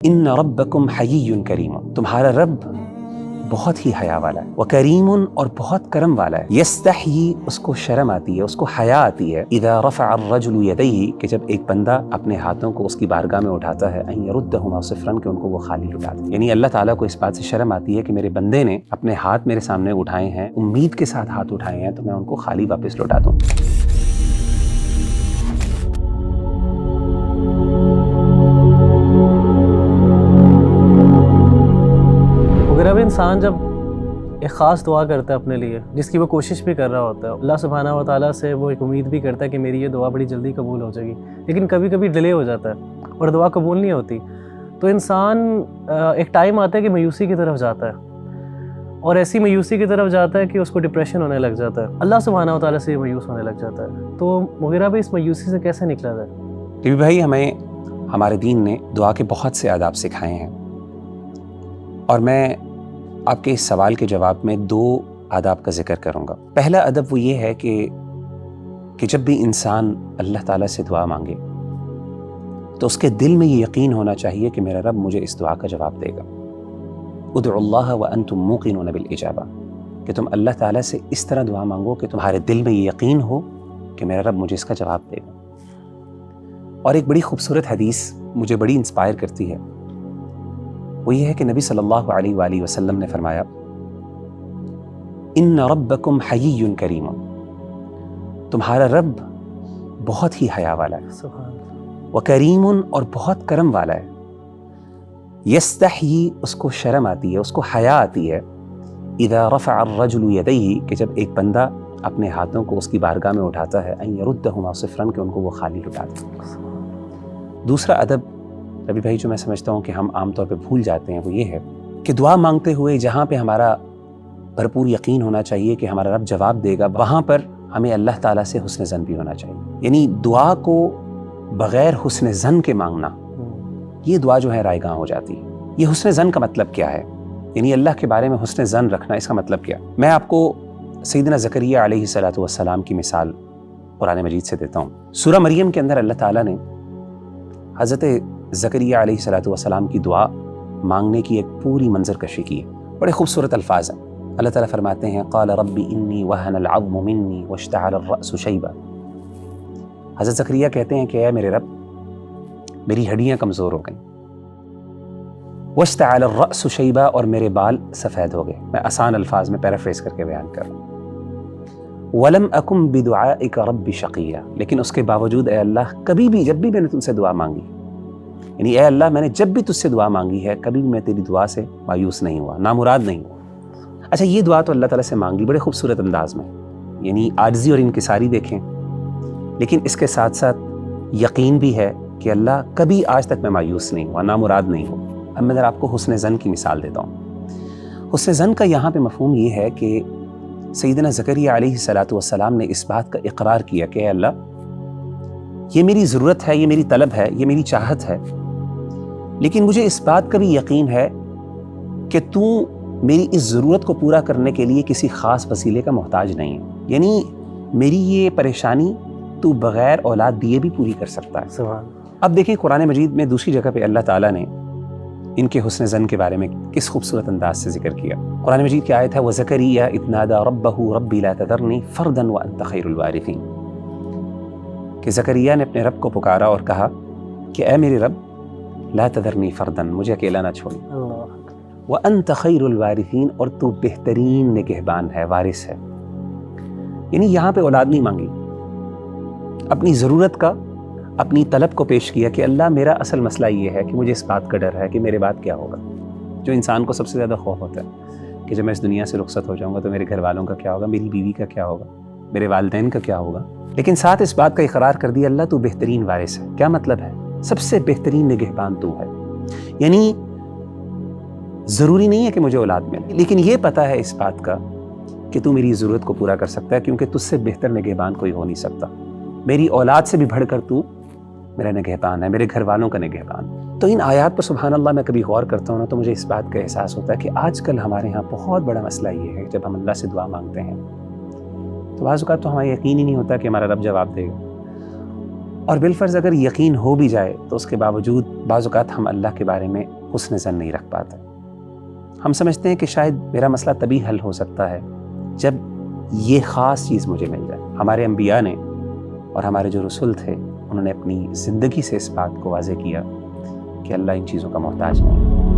ان ربکم حیی کریم، تمہارا رب بہت ہی حیا والا ہے، وکریم اور بہت کرم والا ہے، یستحیی اس کو شرم آتی ہے، اس کو حیا آتی ہے، اذا رفع الرجل یدیہ کہ جب ایک بندہ اپنے ہاتھوں کو اس کی بارگاہ میں اٹھاتا ہے، ان یردہما صفرا کہ ان کو وہ خالی لٹا دے، یعنی اللہ تعالیٰ کو اس بات سے شرم آتی ہے کہ میرے بندے نے اپنے ہاتھ میرے سامنے اٹھائے ہیں، امید کے ساتھ ہاتھ اٹھائے ہیں، تو میں ان کو خالی واپس لوٹا دوں۔ اگر اب انسان جب ایک خاص دعا کرتا ہے اپنے لیے، جس کی وہ کوشش بھی کر رہا ہوتا ہے، اللہ سبحانہ و تعالیٰ سے وہ ایک امید بھی کرتا ہے کہ میری یہ دعا بڑی جلدی قبول ہو جائے گی، لیکن کبھی کبھی ڈیلے ہو جاتا ہے اور دعا قبول نہیں ہوتی، تو انسان ایک ٹائم آتا ہے کہ مایوسی کی طرف جاتا ہے، اور ایسی مایوسی کی طرف جاتا ہے کہ اس کو ڈپریشن ہونے لگ جاتا ہے، اللہ سبحانہ و تعالیٰ سے یہ مایوس ہونے لگ جاتا ہے۔ تو مغیرہ بھائی، اس مایوسی سے کیسے نکلا جائے؟ ٹی بھائی، ہمیں ہمارے دین نے دعا کے بہت سے آداب سکھائے ہیں، اور میں آپ کے اس سوال کے جواب میں 2 آداب کا ذکر کروں گا۔ پہلا ادب وہ یہ ہے کہ جب بھی انسان اللہ تعالیٰ سے دعا مانگے تو اس کے دل میں یہ یقین ہونا چاہیے کہ میرا رب مجھے اس دعا کا جواب دے گا۔ ادعوا اللہ وانتم موقنون بالاجابہ، کہ تم اللہ تعالیٰ سے اس طرح دعا مانگو کہ تمہارے دل میں یہ یقین ہو کہ میرا رب مجھے اس کا جواب دے گا۔ اور ایک بڑی خوبصورت حدیث مجھے بڑی انسپائر کرتی ہے، وہ یہ ہے کہ نبی صلی اللہ علیہ وآلہ وسلم نے فرمایا، ان ربکم حیی کریم، تمہارا رب بہت ہی حیا والا ہے، سبحان اللہ۔ وکریم اور بہت کرم والا ہے، یستحیی اس کو شرم آتی ہے، اس کو حیا آتی ہے، اذا رفع الرجل یدیہ کہ جب ایک بندہ اپنے ہاتھوں کو اس کی بارگاہ میں اٹھاتا ہے، ان یردہما صفرا کہ ان کو وہ خالی لٹا دے۔ دوسرا ادب ربی بھائی جو میں سمجھتا ہوں کہ ہم عام طور پہ بھول جاتے ہیں، وہ یہ ہے کہ دعا مانگتے ہوئے جہاں پہ ہمارا بھرپور یقین ہونا چاہیے کہ ہمارا رب جواب دے گا، وہاں پر ہمیں اللہ تعالیٰ سے حسن ظن بھی ہونا چاہیے۔ یعنی دعا کو بغیر حسن ظن کے مانگنا، یہ دعا جو ہے رائے گاں ہو جاتی ہے۔ یہ حسن ظن کا مطلب کیا ہے؟ یعنی اللہ کے بارے میں حسن ظن رکھنا، اس کا مطلب کیا؟ میں آپ کو سیدنا زکریا علیہ السلام کی مثال قرآن مجید سے دیتا ہوں۔ سورہ مریم کے اندر اللہ تعالیٰ نے حضرت زکریا علیہ السلام کی دعا مانگنے کی ایک پوری منظر کشی کی ہے، بڑے خوبصورت الفاظ ہیں۔ اللہ تعالیٰ فرماتے ہیں، قال رب انی وہن العظم منی واشتعل الرأس شیبا۔ حضرت زکریا کہتے ہیں کہ اے میرے رب، میری ہڈیاں کمزور ہو گئیں، واشتعل الرأس شیبا اور میرے بال سفید ہو گئے۔ میں آسان الفاظ میں پیرافریز کر کے بیان کر رہا ہوں۔ ولم اکن بدعائک رب شقیا، لیکن اس کے باوجود اے اللہ، کبھی بھی جب بھی میں نے تم سے دعا مانگی، یعنی اے اللہ میں نے جب بھی تجھ سے دعا مانگی ہے، کبھی بھی میں تیری دعا سے مایوس نہیں ہوا، نامراد نہیں ہوا۔ اچھا، یہ دعا تو اللہ تعالیٰ سے مانگی بڑے خوبصورت انداز میں، یعنی عاجزی اور انکساری دیکھیں، لیکن اس کے ساتھ ساتھ یقین بھی ہے کہ اللہ کبھی آج تک میں مایوس نہیں ہوا، نامراد نہیں ہوا۔ اب میں ذرا آپ کو حسن ظن کی مثال دیتا ہوں۔ حسن ظن کا یہاں پہ مفہوم یہ ہے کہ سیدنا زکریا علیہ السلام نے اس بات کا اقرار کیا کہ اے اللہ، یہ میری ضرورت ہے، یہ میری طلب ہے، یہ میری چاہت ہے، لیکن مجھے اس بات کا بھی یقین ہے کہ تو میری اس ضرورت کو پورا کرنے کے لیے کسی خاص وسیلے کا محتاج نہیں ہے، یعنی میری یہ پریشانی تو بغیر اولاد دیے بھی پوری کر سکتا ہے۔ سبحان۔ اب دیکھیں قرآن مجید میں دوسری جگہ پہ اللہ تعالیٰ نے ان کے حسن ظن کے بارے میں کس خوبصورت انداز سے ذکر کیا۔ قرآن مجید کی آیت ہے، وَزَكَرِيَّا إِذْ نَادَىٰ رَبَّهُ رَبِّ لَا تَذَرْنِي فَرْدًا وَأَنْتَ خَيْرُ الْوَارِثِينَ، کہ زکریا نے اپنے رب کو پکارا اور کہا کہ اے میرے رب، لا تذرنی فردن، مجھے اکیلا نہ چھوڑ، وَأَنْتَ خَيْرُ الْوَارِثِينَ اور تو بہترین نگہبان ہے، وارث ہے۔ یعنی یہاں پہ اولاد نہیں مانگی، اپنی ضرورت کا، اپنی طلب کو پیش کیا کہ اللہ، میرا اصل مسئلہ یہ ہے کہ مجھے اس بات کا ڈر ہے کہ میرے بعد کیا ہوگا۔ جو انسان کو سب سے زیادہ خوف ہوتا ہے کہ جب میں اس دنیا سے رخصت ہو جاؤں گا تو میرے گھر والوں کا کیا ہوگا، میری بیوی کا کیا ہوگا، میرے والدین کا کیا ہوگا، لیکن ساتھ اس بات کا اقرار کر دیا، اللہ تو بہترین وارث ہے۔ کیا مطلب ہے؟ سب سے بہترین نگہبان تو ہے۔ یعنی ضروری نہیں ہے کہ مجھے اولاد ملے، لیکن یہ پتہ ہے اس بات کا کہ تو میری ضرورت کو پورا کر سکتا ہے، کیونکہ تجھ سے بہتر نگہبان کوئی ہو نہیں سکتا۔ میری اولاد سے بھی بڑھ کر تو میرا نگہبان ہے، میرے گھر والوں کا نگہبان۔ تو ان آیات پر سبحان اللہ میں کبھی غور کرتا ہوں نا، تو مجھے اس بات کا احساس ہوتا ہے کہ آج کل ہمارے ہاں بہت بڑا مسئلہ یہ ہے، جب ہم اللہ سے دعا مانگتے ہیں تو بعض اوقات تو ہمیں یقین ہی نہیں ہوتا کہ ہمارا رب جواب دے گا، اور بالفرض اگر یقین ہو بھی جائے تو اس کے باوجود بعض اوقات ہم اللہ کے بارے میں حسن ظن نہیں رکھ پاتے. ہم سمجھتے ہیں کہ شاید میرا مسئلہ تبھی حل ہو سکتا ہے جب یہ خاص چیز مجھے مل جائے. ہمارے انبیاء نے اور ہمارے جو رسول تھے انہوں نے اپنی زندگی سے اس بات کو واضح کیا کہ اللہ ان چیزوں کا محتاج نہیں ہے.